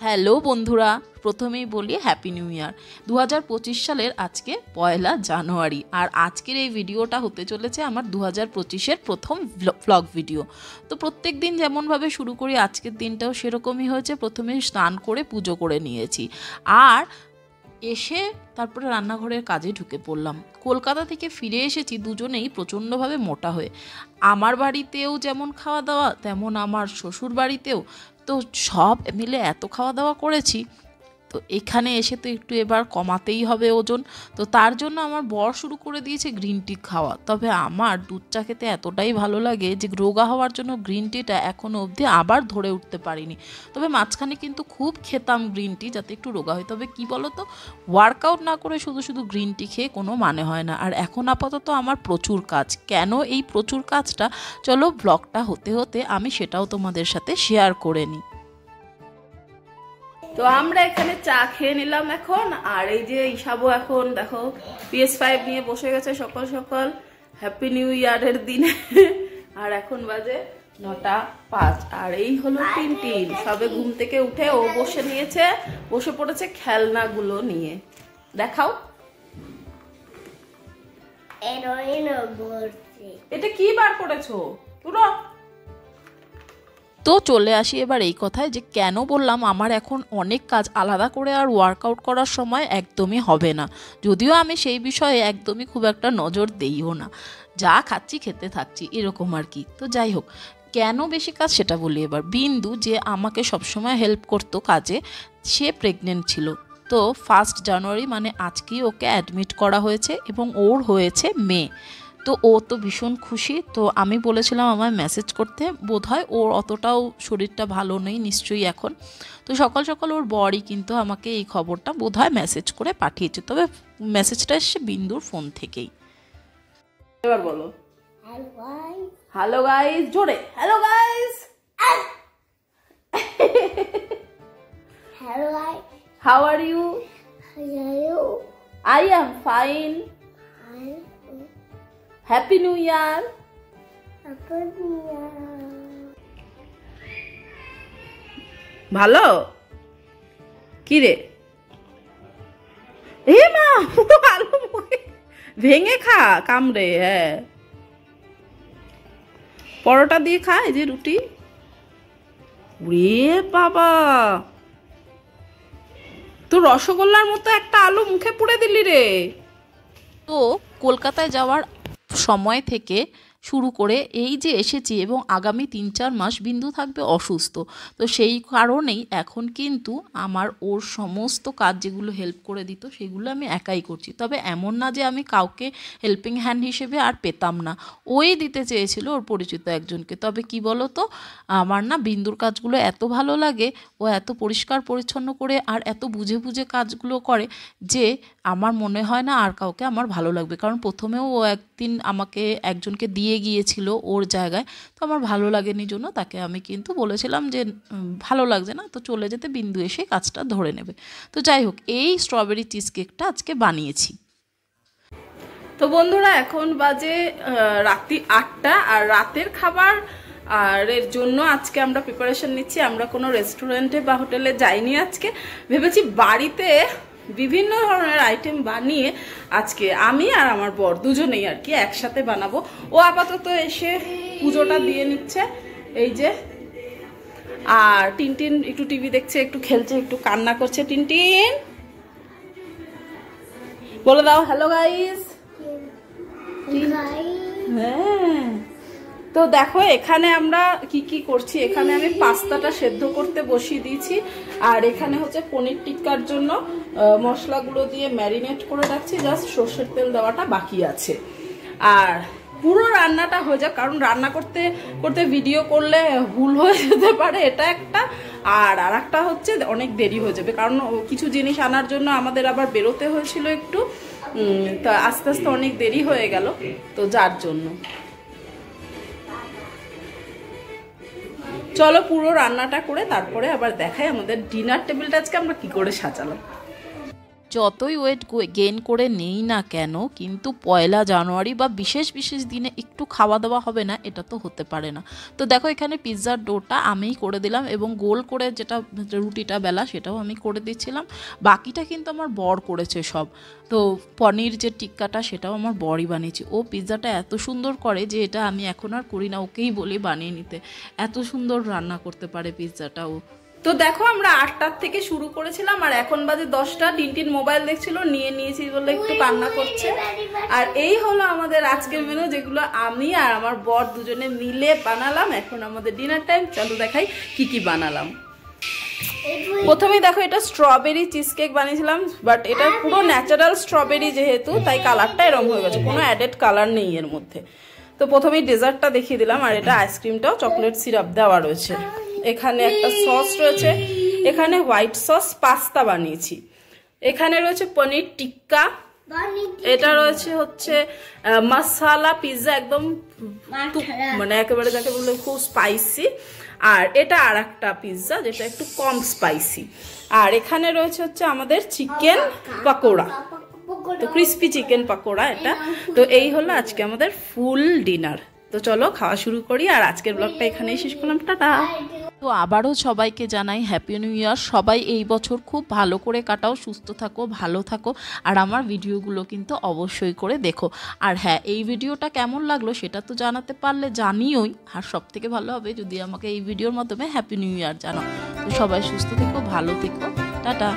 Hello বন্ধুরা, প্রথমেই বলি হ্যাপি নিউ ইয়ার। 2025 সালের আজকে 1 জানুয়ারি, আর আজকের এই ভিডিওটা হতে চলেছে আমার 2025-এর প্রথম ভ্লগ ভিডিও। তো প্রত্যেক দিন যেমনভাবে শুরু করি আজকের দিনটাও সেরকমই হয়েছে। প্রথমে স্নান করে পুজো করে নিয়েছি, আর এসে তারপরে রান্নাঘরের কাজে ঢুকে পড়লাম। কলকাতা থেকে ফিরে এসেছি দুজনেই প্রচণ্ডভাবে মোটা হয়ে। আমার বাড়িতেও যেমন খাওয়া দাওয়া তেমন আমার শ্বশুর বাড়িতেও, তো সব মিলে এত খাওয়া দাওয়া করেছি। তো এখানে এসে তো একটু এবার কমাতেই হবে ওজন। তো তার জন্য আমার বর শুরু করে দিয়েছে গ্রিন টি খাওয়া। তবে আমার দুধ চা খেতে এতটাই ভালো লাগে যে রোগা হওয়ার জন্য গ্রিন টিটা এখনও অবধি আবার ধরে উঠতে পারিনি। তবে মাঝখানে কিন্তু খুব খেতাম গ্রিন টি যাতে একটু রোগা হয়। তবে কি বলো তো, ওয়ার্কআউট না করে শুধু শুধু গ্রিন টি খেয়ে কোনো মানে হয় না। আর এখন আপাতত আমার প্রচুর কাজ। কেন এই প্রচুর কাজটা, চলো ব্লগটা হতে হতে আমি সেটাও তোমাদের সাথে শেয়ার করে নিই। তো আমরা এখানে চা খেয়ে নিলাম এখন, আর এই যে ঈশাবও এখন দেখো PS5 নিয়ে বসে গেছে সকাল সকাল হ্যাপি নিউ ইয়ারের দিনে। আর এখন বাজে 9:05, আর এই হলো টিনটিন। সবে ঘুম থেকে উঠে ও বসে পড়েছে খেলনাগুলো নিয়ে। দেখাও, এটা কি বার করেছো পুরো। তো চলে আসি এবার এই কথায় যে কেন বললাম আমার এখন অনেক কাজ, আলাদা করে আর ওয়ার্কআউট করার সময় একদমই হবে না। যদিও আমি সেই বিষয়ে একদমই খুব একটা নজর দেইও না, যা খাচ্ছি খেতে থাকছি এরকম আর কি। তো যাই হোক, কেন বেশি কাজ সেটা বলি এবার। বিন্দু যে আমাকে সবসময় হেল্প করতো কাজে, সে প্রেগনেন্ট ছিল। তো 1 জানুয়ারি মানে আজকেই ওকে অ্যাডমিট করা হয়েছে এবং ওর হয়েছে মেয়ে। তো ও তো ভীষণ খুশি। তো আমি বলেছিলাম আমায় মেসেজ করতে, বোধহয় ওর অতটাও শরীরটা ভালো নেই নিশ্চয়ই এখন। তো সকাল সকাল ওর বরই কিন্তু আমাকে এই খবরটা বোধহয় মেসেজ করে পাঠিয়েছে। তবে মেসেজটা এসছে বিন্দুর ফোন থেকেই। এবার বলো হ্যালো গাইস, জোরে hello guys. Hello, how are you? how are you? I am fine. Happy new year. ভালো কি রে? এ মা, পুরো আলু মুখে ভেঙে খা কামড়ে। হ্যাঁ, পরোটা দিয়ে খা, এই যে রুটি। রে বাবা, তো রসগোল্লার মতো একটা আলু মুখে পুড়ে দিলি রে। তো কলকাতায় যাওয়ার সময় থেকে শুরু করে এই যে এসেছি, এবং আগামী 3-4 মাস বিন্দু থাকবে অসুস্থ। তো সেই কারণেই এখন কিন্তু আমার ওর সমস্ত কাজ যেগুলো হেল্প করে দিত সেগুলো আমি একাই করছি। তবে এমন না যে আমি কাউকে হেল্পিং হ্যান্ড হিসেবে আর পেতাম না, ওই দিতে চেয়েছিল ওর পরিচিত একজনকে। তবে কি বলো তো, আমার না বিন্দুর কাজগুলো এত ভালো লাগে, ও এত পরিষ্কার পরিচ্ছন্ন করে আর এত বুঝে বুঝে কাজগুলো করে যে আমার মনে হয় না আর কাউকে আমার ভালো লাগবে। কারণ প্রথমেও ও একদিন আমাকে একজনকে দিয়ে গিয়েছিল ওর জায়গায়, তো আমার ভালো লাগেনি জন্য তাকে আমি কিন্তু বলেছিলাম যে ভালো লাগছে না, তো চলে যেতে, বিন্দু এসে কাজটা ধরে নেবে। তো যাই হোক, এই স্ট্রবেরি চিজ কেকটা আজকে বানিয়েছি। তো বন্ধুরা এখন বাজে রাত্রি 8টা, আর রাতের খাবার আর এর জন্য আজকে আমরা প্রিপারেশন নিচ্ছি। আমরা কোনো রেস্টুরেন্টে বা হোটেলে যাইনি আজকে, ভেবেছি বাড়িতে বিভিন্ন ধরনের আইটেম বানিয়ে আজকে আমি আর আমার বর দুজনেই আর কি একসাথে বানাবো। ও আপাতত এসে পুজোটা দিয়ে নিচ্ছে এই যে, আর টিনটিন একটু টিভি দেখছে, একটু খেলছে, একটু কান্না করছে। টিনটিন বলে দাও হ্যালো গাইস। হ্যাঁ, তো দেখো এখানে আমরা কি কি করছি। এখানে আমি পাস্তাটা সেদ্ধ করতে বসিয়ে দিয়েছি, আর এখানে হচ্ছে পনির টিক্কার জন্য মশলাগুলো দিয়ে ম্যারিনেট করে রাখছি, জাস্ট সর্ষের তেল দেওয়াটা বাকি আছে। আর পুরো রান্নাটা হয়ে যাক, কারণ রান্না করতে করতে ভিডিও করলে ভুল হয়ে যেতে পারে, এটা একটা। আর একটা হচ্ছে অনেক দেরি হয়ে যাবে, কারণ কিছু জিনিস আনার জন্য আমাদের আবার বেরোতে হয়েছিল একটু, তা আস্তে আস্তে অনেক দেরি হয়ে গেল, তো যার জন্য। চলো পুরো রান্নাটা করে তারপরে আবার দেখাই আমাদের ডিনার টেবিলটা আজকে আমরা কি করে সাজালাম। যতই ওয়েট গেইন করে নেই না কেন, কিন্তু 1 জানুয়ারি বা বিশেষ বিশেষ দিনে একটু খাওয়া দাওয়া হবে না, এটা তো হতে পারে না। তো দেখো এখানে পিৎজার ডোটা আমিই করে দিলাম এবং গোল করে যেটা রুটিটা বেলা সেটাও আমি করে দিচ্ছিলাম। বাকিটা কিন্তু আমার বর করেছে সব। তো পনির যে টিক্কাটা সেটাও আমার বরই বানিয়েছে। ও পিৎজাটা এত সুন্দর করে যে এটা আমি এখন আর করি না, ওকেই বলি বানিয়ে নিতে। এত সুন্দর রান্না করতে পারে পিৎজাটা ও। তো দেখো আমরা 8টার থেকে শুরু করেছিলাম আর এখন বাজে 10টা। টিনটিন মোবাইল দেখছিল, নিয়ে নিয়েছি বলে একটু কান্না করছে। আর এই হলো আমাদের আজকের মেনু, যেগুলো আমি আর আমার বর দুজনে মিলে বানালাম। এখন আমাদের ডিনার টাইম, চলো দেখাই কি কি বানালাম। প্রথমেই দেখো এটা স্ট্রবেরি চিজ কেক বানিয়েছিলাম, বাট এটা পুরো ন্যাচারাল স্ট্রবেরি যেহেতু, তাই কালারটা এরকম হয়ে গেছে, কোনো অ্যাডেড কালার নেই এর মধ্যে। তো প্রথমেই ডেজার্টটা দেখিয়ে দিলাম। আর এটা আইসক্রিমটাও চকলেট সিরাপ দেওয়া রয়েছে। এখানে একটা সস রয়েছে, এখানে হোয়াইট সস পাস্তা বানিয়েছি। এখানে রয়েছে পনির টিক্কা, এটা রয়েছে হচ্ছে মশালা পিৎজা, একদম মানে একেবারে যাকে বলে খুব স্পাইসি। আর এটা আর একটা পিৎজা যেটা একটু কম স্পাইসি। আর এখানে রয়েছে হচ্ছে আমাদের চিকেন পাকোড়া, তো ক্রিস্পি চিকেন পাকোড়া এটা। তো এই হলো আজকে আমাদের ফুল ডিনার। তো চলো খাওয়া শুরু করি। আর আজকের ব্লগটা এখানেই শেষ করলাম, টাটা। তো আবারও সবাইকে জানাই হ্যাপি নিউ ইয়ার। সবাই এই বছর খুব ভালো করে কাটাও, সুস্থ থাকো, ভালো থাকো। আর আমার ভিডিওগুলো কিন্তু অবশ্যই করে দেখো। আর হ্যাঁ, এই ভিডিওটা কেমন লাগলো সেটা তো জানাতে পারলে জানিওই। আর সব থেকে ভালো হবে যদি আমাকে এই ভিডিওর মাধ্যমে হ্যাপি নিউ ইয়ার জানাও। তো সবাই সুস্থ থেকো, ভালো থেকো, টাটা।